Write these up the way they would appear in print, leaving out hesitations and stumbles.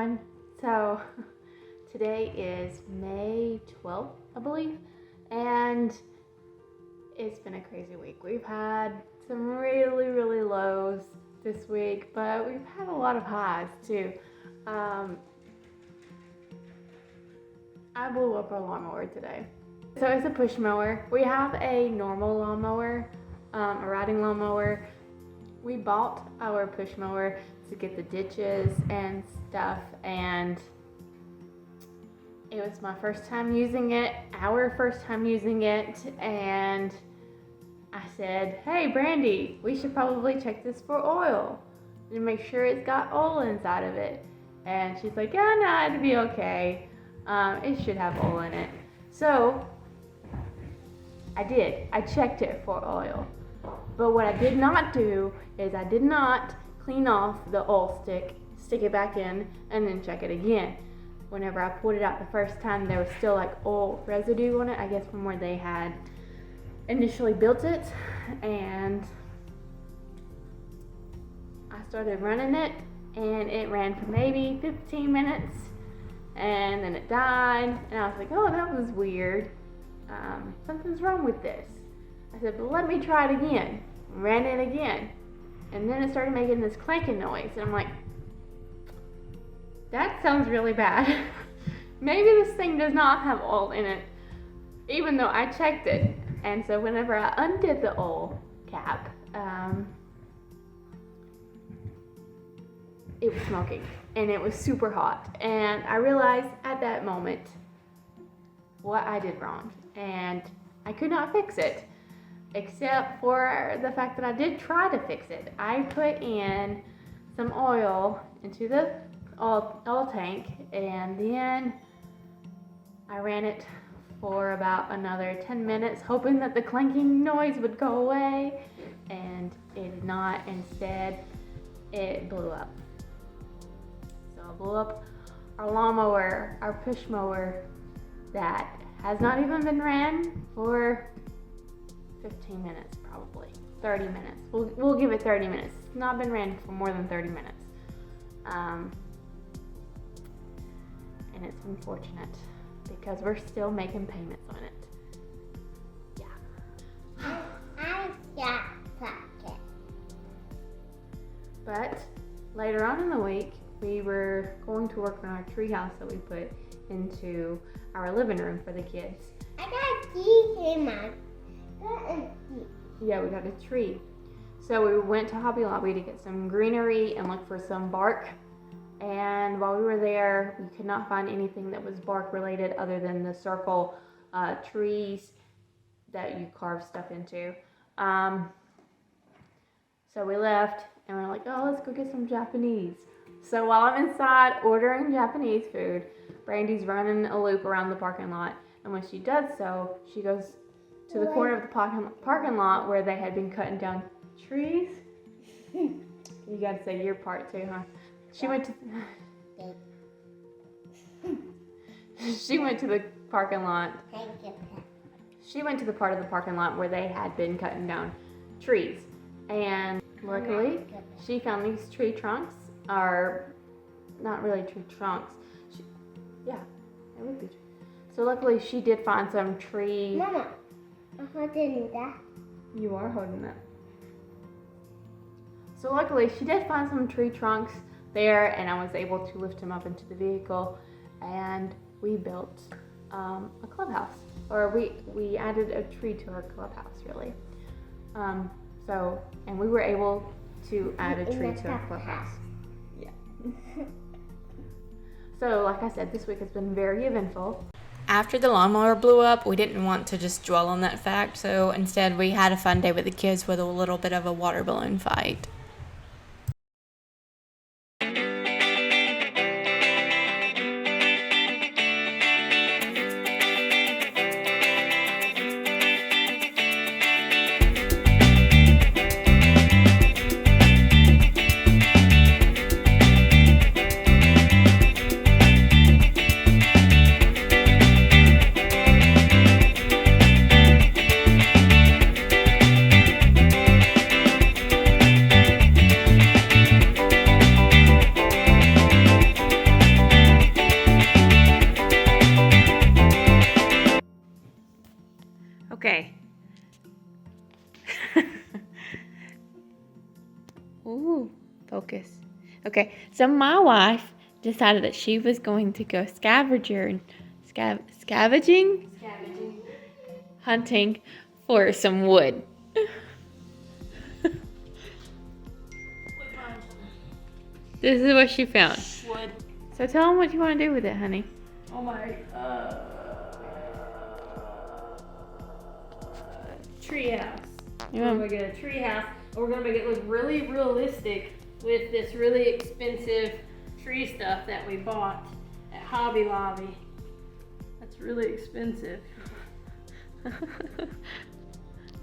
everyone. So today is May 12th, I believe, and it's been a crazy week. We've had some really lows this week, but we've had a lot of highs too. I blew up our lawnmower today. So it's a push mower. We have a normal lawnmower, a riding lawnmower. We bought our push mower to get the ditches and stuff, and it was my first time using it, our first time using it, and I said, hey Brandy, we should probably check this for oil and make sure it's got oil inside of it. And she's like, yeah, no, it'll be okay. It should have oil in it. So I did. I checked it for oil. But what I did not do is I did not clean off the oil stick it back in, and then check it again. Whenever I pulled it out the first time, there was still like oil residue on it, I guess from where they had initially built it. And I started running it, and it ran for maybe 15 minutes, and then it died, and I was like, oh, that was weird. Something's wrong with this. I said, but let me try it again. Ran it again, and then it started making this clanking noise, and I'm like, that sounds really bad. Maybe this thing does not have oil in it, even though I checked it. And so whenever I undid the oil cap, it was smoking, and it was super hot. And I realized at that moment what I did wrong, and I could not fix it, except for the fact that I did try to fix it. I put in some oil into the oil tank, and then I ran it for about another 10 minutes, hoping that the clanking noise would go away, and it did not. Instead, it blew up. So I blew up our lawnmower, our push mower, that has not even been ran for 15 minutes, probably 30 minutes. We'll give it 30 minutes. It's not been ran for more than 30 minutes. And it's unfortunate because we're still making payments on it. Yeah. I got pocket. But later on in the week, we were going to work on our tree house that we put into our living room for the kids. I got tea in my Yeah, we got a tree. So we went to Hobby Lobby to get some greenery and look for some bark. And while we were there, we could not find anything that was bark related other than the circle trees that you carve stuff into. So we left, and we're like, oh, let's go get some Japanese. So while I'm inside ordering Japanese food, Brandy's running a loop around the parking lot. And when she does so, she goes to the corner of the parking lot where they had been cutting down trees. You gotta say your part too, huh? She went to the parking lot. She went to the part of the parking lot where they had been cutting down trees. And luckily, she found these tree trunks, or not really tree trunks. Yeah, it would be. So luckily, she did find some tree. Mama, I'm holding that. You are holding that. So luckily, she did find some tree trunks there, and I was able to lift them up into the vehicle, and we built a clubhouse, or we added a tree to our clubhouse, really. And we were able to add a tree to our clubhouse. Yeah. So like I said, this week has been very eventful. After the lawnmower blew up, we didn't want to just dwell on that fact, so instead we had a fun day with the kids with a little bit of a water balloon fight. focus. Okay, so my wife decided that she was going to go scavenging, hunting for some wood. This is what she found. Wood. So tell them what you want to do with it, honey. Oh my. Tree house. You We're want- gonna get a tree house, and we're gonna make it look really realistic with this really expensive tree stuff that we bought at Hobby Lobby. That's really expensive.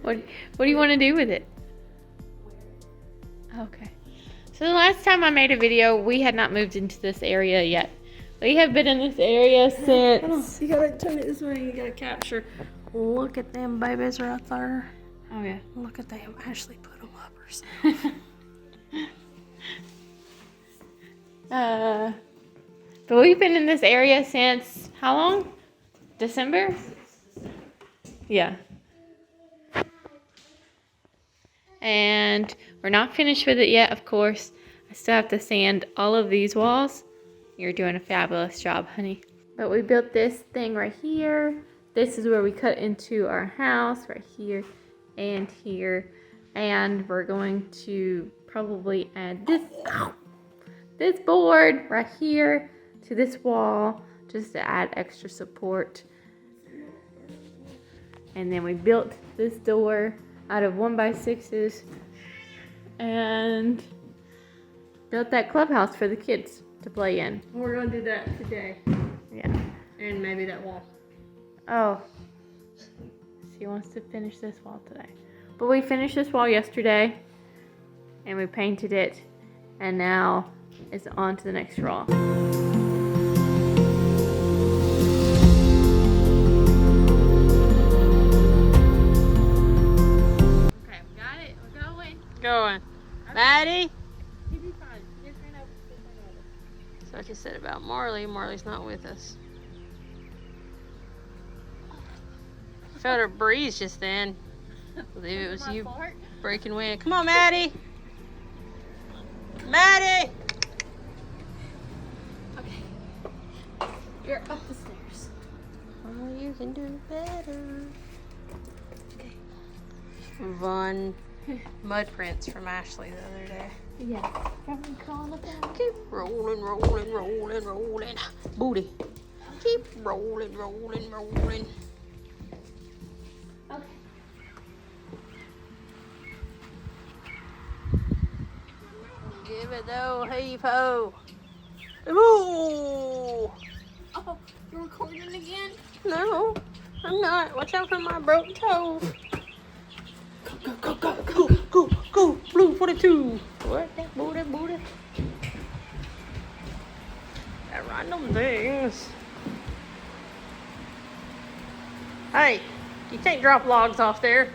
What do you want to do with it? Okay. So the last time I made a video, we had not moved into this area yet. We have been in this area since... You gotta turn it this way. You gotta capture. Look at them babies right there. Oh yeah. Look at them. Ashley put them up herself. But we've been in this area since how long? December? Yeah. And we're not finished with it yet, of course. I still have to sand all of these walls. You're doing a fabulous job, honey. But we built this thing right here. This is where we cut into our house, right here and here. And we're going to probably add this board right here to this wall just to add extra support. And then we built this door out of 1x6s and built that clubhouse for the kids to play in. We're gonna do that today, Yeah. and maybe that wall. Oh. She wants to finish this wall today. But we finished this wall yesterday and we painted it, and now it's on to the next wall. Okay, we got it. We're going. Going. Maddie? You'll be fine. Just turn over. That's what you said about Marley. Marley's not with us. Felt a breeze just then. I believe it was you breaking wind. Come on, Maddie. Maddie! Okay. You're up the stairs. Oh, you can do better. Okay. Fun mud prints from Ashley the other day. Yeah. From calling about. Keep rolling, rolling, rolling, rolling. Booty. Keep rolling, rolling, rolling. Okay. Give it the old heave ho. Ooh! Oh, you're recording again? No, I'm not. Watch out for my broke toe. Go, blue 42. What that booty, booty? That random things. Hey, you can't drop logs off there.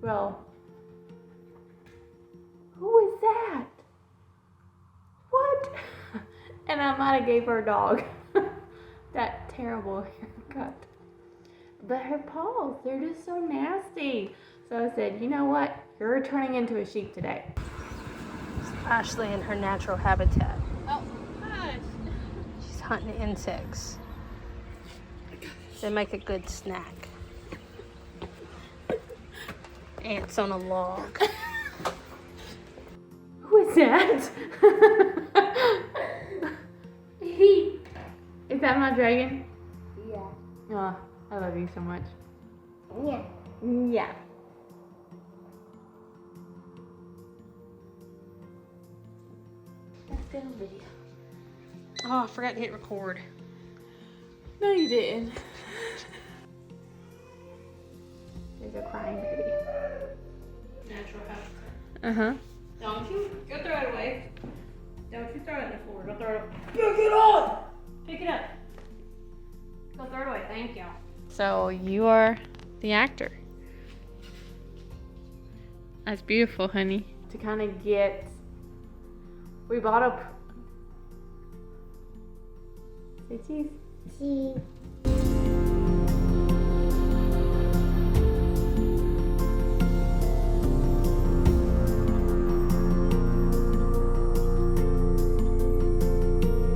Well, who is that? What? And I might have gave her a dog that terrible haircut. But her paws, they're just so nasty. So I said, you know what? You're turning into a sheep today. Ashley in her natural habitat. Oh, gosh. She's hunting insects. They make a good snack. Ants on a log. Who is that? Is that my dragon? Yeah. Oh, I love you so much. Yeah. Yeah. film video. Oh, I forgot to hit record. No, you didn't. There's a crying baby. Natural house. Uh-huh. Don't you go throw it away. Don't you throw it in the floor. Go throw it away. Pick it up! Pick it up. Go throw it away. Thank you. So you are the actor. That's beautiful, honey. To kind of get, we bought a. Say cheese. Cheese.